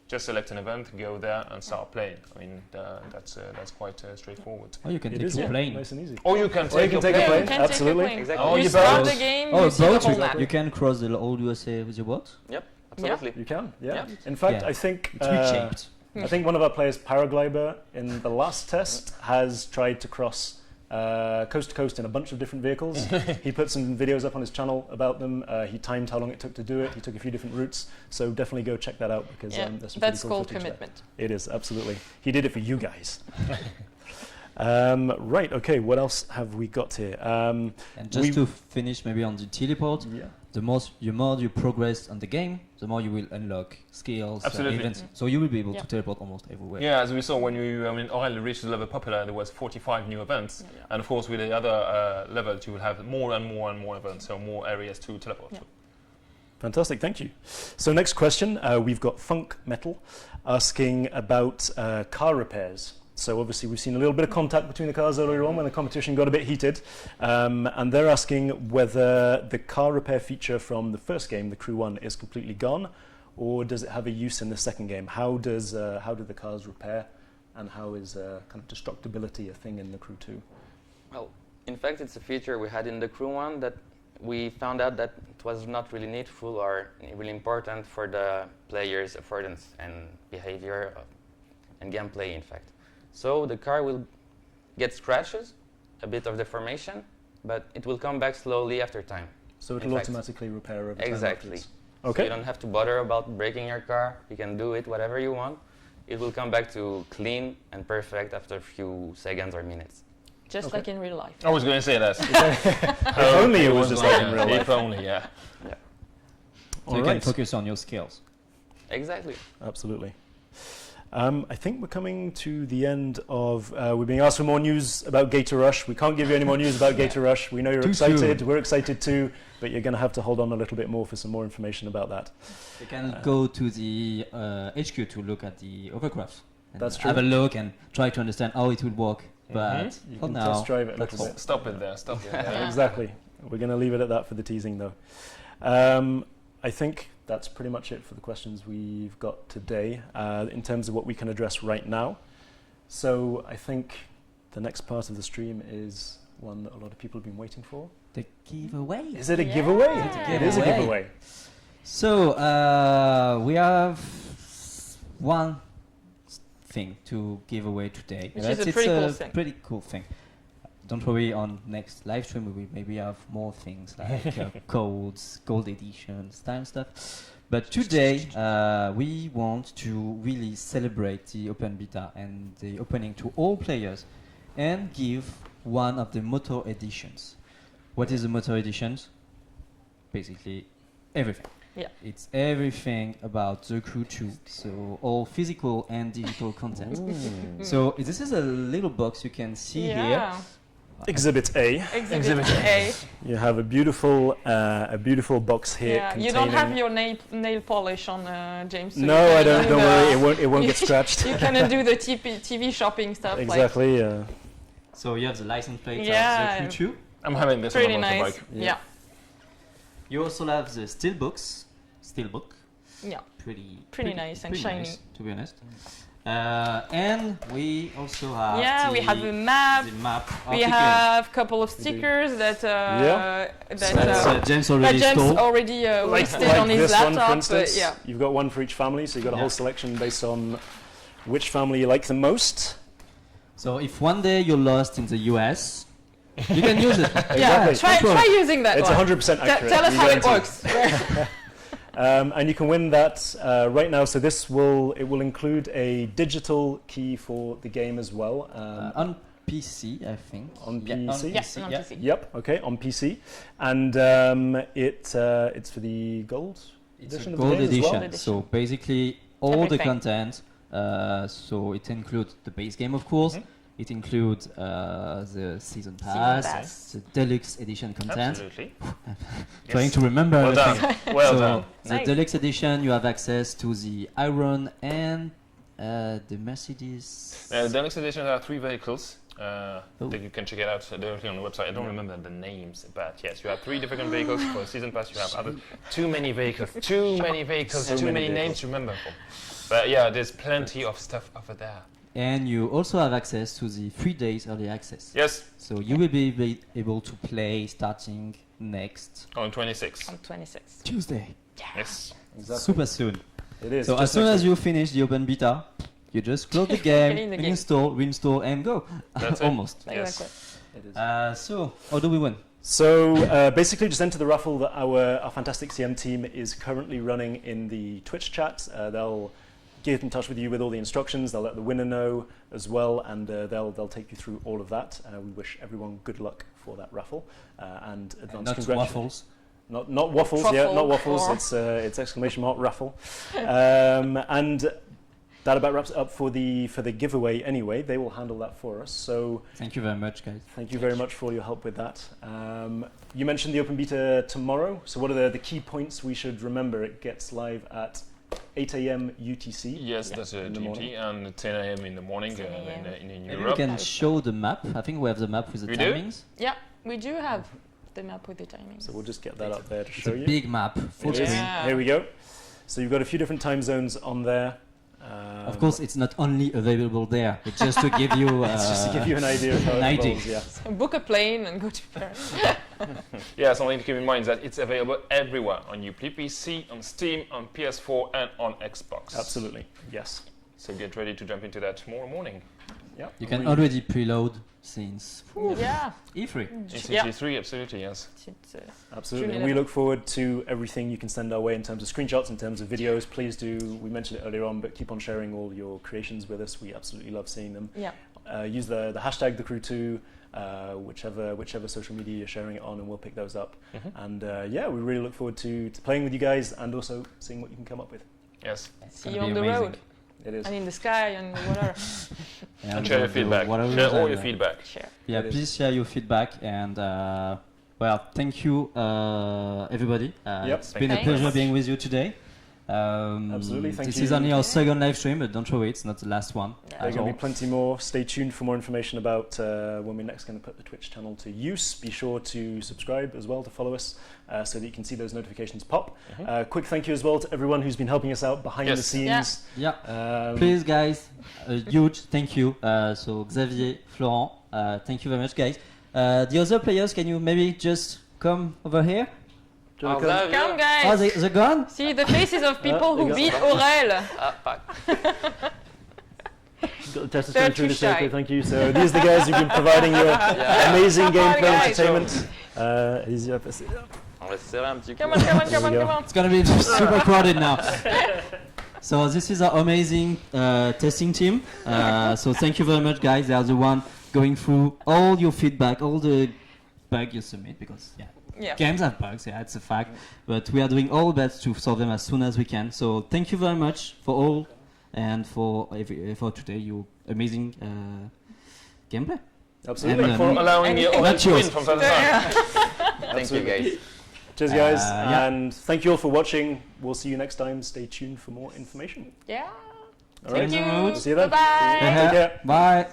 just select an event, go there and start playing. I mean, that's quite straightforward. Or you can It take is, your yeah, plane. nice and easy. Or you can Or take you your can take a plane. plane. You can Absolutely. take a plane. Exactly. Oh, You you start boat. the game, Oh, you a see the boat, whole map. you can cross the whole USA with your boat? Yep, absolutely. You can, yeah. Yeah. In fact, Yeah. I think It's reshaped. I think one of our players, Paraglider, in the last test has tried to cross coast to coast in a bunch of different vehicles. He put some videos up on his channel about them. He timed how long it took to do it. He took a few different routes. So definitely go check that out because Yeah, there's some that's pretty cool called footage there. commitment. It is, absolutely. He did it for you guys. Right, okay, what else have we got here? And just we- to finish maybe on the teleport, Yeah. the more you progress on the game, the more you will unlock skills, Absolutely. events. So you will be able Yeah. to teleport almost everywhere. Yeah, as we saw when Oral reached the level popular, there was 45 new events, and of course with the other levels you will have more and more and more events, so more areas to teleport to. Fantastic, thank you. So next question, we've got Funk Metal asking about car repairs. So obviously we've seen a little bit of contact between the cars earlier on when the competition got a bit heated, and they're asking whether the car repair feature from the first game, the Crew 1, is completely gone, or does it have a use in the second game? How do the cars repair, and how is kind of destructibility a thing in the Crew 2? Well, in fact, it's a feature we had in the Crew 1 that we found out that it was not really needful or really important for the player's affordance and behavior and gameplay, in fact. So the car will get scratches, a bit of deformation, but it will come back slowly after time. So In it'll fact, automatically repair over time Exactly. afterwards. So Okay. you don't have to bother about breaking your car. You can do it whatever you want. It will come back to clean and perfect after a few seconds or minutes. Just like in real life. I was going to say that. If only it was just like in real life. If only, yeah. So All you can right. focus on your skills. Exactly. Absolutely. I think we're coming to the end of. We're being asked for more news about Gator Rush. We can't give you any more news about Gator Rush. We know you're Too excited. soon. We're excited too, but you're going to have to hold on a little bit more for some more information about that. You can go to the HQ to look at the overcraft. And That's true. Have a look and try to understand how it will work. But You for can now, test drive it a that's little all. bit. Stop it there, stop it there. Exactly. We're going to leave it at that for the teasing, though. I think that's pretty much it for the questions we've got today in terms of what we can address right now. So I think the next part of the stream is one that a lot of people have been waiting for. The giveaway. Is it a giveaway? Yeah. It is a giveaway. So we have one thing to give away today. Which is a pretty cool thing. Pretty cool thing. Don't worry, on next live stream we will maybe have more things like codes, gold editions, time stuff. But today we want to really celebrate the open beta and the opening to all players and give one of the Moto editions. What is the Moto editions? Basically everything. Yeah. It's everything about the Crew 2, so all physical and digital content. So this is a little box you can see here. Exhibit A. Exhibit A. You have a beautiful box here. Yeah. You don't have your nail polish on, James. So No, I don't. Don't worry, it won't get scratched. You cannot do the TV shopping stuff. Exactly. So you have the license plate Yeah. of the Crew 2. I'm having this on Pretty the nice. motorbike. Yeah. You also have the steelbook. Yeah. Pretty nice and pretty shiny. nice, to be honest. And we also have We have a map. The map. We have a couple of stickers that James already James stole. already wasted on his this one, for laptop. instance. Yeah. You've got one for each family, so you've got a whole selection based on which family you like the most. So if one day you're lost in the US, you can use it. Yeah, Exactly. try using that It's one. 100% accurate. Tell us we how it guarantee. works. And you can win that right now. So it will include a digital key for the game as well. On PC, I think. On Yeah, PC? Yeah, on yeah. PC. Yep. Okay. On PC, and it's for the gold It's a edition gold of the game edition. as well. So basically all the Everything. content. So it includes the base game, of course. Mhm. It includes the season pass, pass. the deluxe edition content. Absolutely. Trying to remember Well everything. done. Well So done. the Nice. deluxe edition, you have access to the Iron and the Mercedes. The Deluxe edition are 3 vehicles. Oh. That you can check it out directly on the website. I don't remember the names, but yes, you have 3 different vehicles for season pass. You have too many vehicles, too many many names to remember. But yeah, there's plenty of stuff over there. And you also have access to the 3 days early access. Yes, So you will be able to play starting next on 26. On 26. Tuesday. Yes. Exactly. Super soon. It is. So just as soon next as week. you finish the open beta, you just close the Get in game, the game. reinstall, and go. That's it. Almost. Yes. Exactly. It is. So how do we win? So basically, just enter the raffle that our fantastic CM team is currently running in the Twitch chat. They'll get in touch with you with all the instructions. They'll let the winner know as well, and they'll take you through all of that. We wish everyone good luck for that raffle and advance Not congratulations. waffles. Not waffles, yeah, Truffle not waffles. or- It's exclamation mark raffle, and that about wraps it up for the giveaway. Anyway, they will handle that for us. So Thank you very much, guys. thank you very much for all your help with that. You mentioned the open beta tomorrow. So what are the key points we should remember? It gets live at 8 a.m. UTC. Yes, that's a in the GMT, morning. and 10 a.m. in the morning 10 a.m. in Maybe we Europe. can show the map. I think we have the map with the We do? timings. Yeah, we do have the map with the timings. So we'll just get that up there to It's show a you. big map, full It is. screen. Yeah. Here we go. So you've got a few different time zones on there. Of course, it's not only available there. It's just to give you. It's just to give you an idea of how an it idea. evolves, yeah. So book a plane and go to Paris. Yeah, something to keep in mind is that it's available everywhere on Uplay PC, on Steam, on PS4, and on Xbox. Absolutely, yes. So get ready to jump into that tomorrow morning. Yep. You can already preload since Yeah. E3. It's Yeah. GT3, absolutely, yes. It's, Absolutely. June And we 11th. look forward to everything you can send our way in terms of screenshots, in terms of videos. Please do, we mentioned it earlier on, but keep on sharing all your creations with us. We absolutely love seeing them. yeah. Use the hashtag #TheCrew2, whichever social media you're sharing it on, and we'll pick those up. And yeah, we really look forward to playing with you guys and also seeing what you can come up with. Yes. See gonna you be on the amazing. road It is. and in the sky and whatever. And share your feedback. Share all your feedback. Share. Yeah, It is. please share your feedback and well, thank you everybody. Yep. It's been a Thanks. pleasure being with you today. Absolutely, thank this you. is only our second live stream, but don't worry, it's not the last one. There are going to be plenty more. Stay tuned for more information about when we're next going to put the Twitch channel to use. Be sure to subscribe as well, to follow us, so that you can see those notifications pop. Quick thank you as well to everyone who's been helping us out behind the scenes. Please, guys, a huge thank you. So Xavier, Florent, thank you very much, guys. The other players, can you maybe just come over here? Come, guys. Oh, they're gone? See the faces of people who beat Aurel. Got the testers coming through the circle, thank you. So these are the guys who've been providing your amazing gameplay entertainment. On va se serrer un petit coup. Come on. It's gonna be super crowded now. So this is our amazing testing team. So thank you very much, guys. They are the one going through all your feedback, all the bugs you submit, because games have bugs, it's a fact. But we are doing all best to solve them as soon as we can. So thank you very much for all, and for today, your amazing gameplay. Absolutely. And for allowing me to win from time to time. Thank you, guys. Cheers, guys, and thank you all for watching. We'll see you next time. Stay tuned for more information. Yeah. All right. Thank you. See you then. Bye-bye. Take care. Bye.